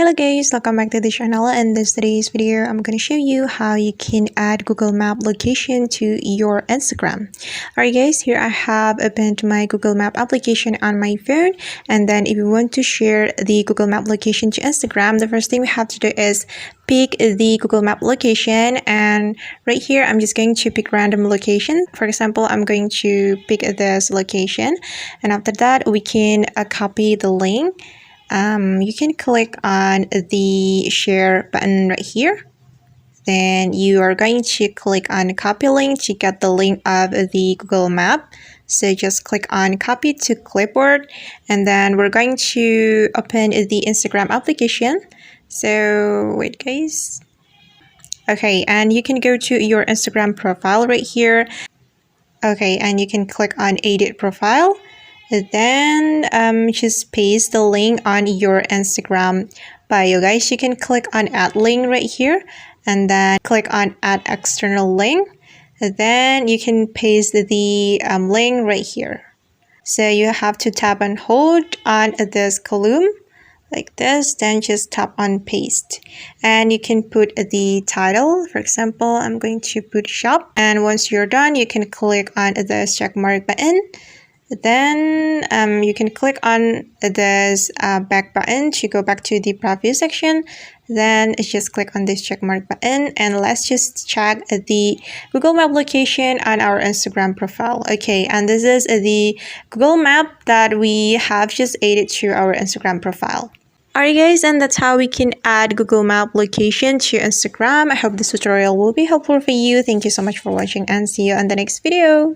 Hello guys, welcome back to the channel. In today's video, I'm going to show you how you can add Google Map location to your Instagram. Alright guys, here I have opened my Google Map application on my phone, and then if you want to share the Google Map location to Instagram, the first thing we have to do is pick the Google Map location, and right here I'm just going to pick random location. For example, I'm going to pick this location, and after that we can copy the link. You can click on the share button right here. Then you are going to click on copy link to get the link of the Google Map. So just click on copy to clipboard, and then we're going to open the Instagram application. So wait guys. Okay, and you can go to your Instagram profile right here. Okay, and you can click on edit profile. Then just paste the link on your Instagram bio guys. You can click on add link right here, and then click on add external link. Then you can paste the link right here. So you have to tap and hold on this column like this, then just tap on paste, and you can put the title. For example, I'm going to put shop, and once you're done you can click on this check mark button. Then you can click on this back button to go back to the preview section. Then just click on this check mark button, and let's just check the Google Map location on our Instagram profile. Okay, and this is the Google Map that we have just added to our Instagram profile. Alright guys, and that's how we can add Google Map location to Instagram. I hope this tutorial will be helpful for you. Thank you so much for watching, and see you on the next video.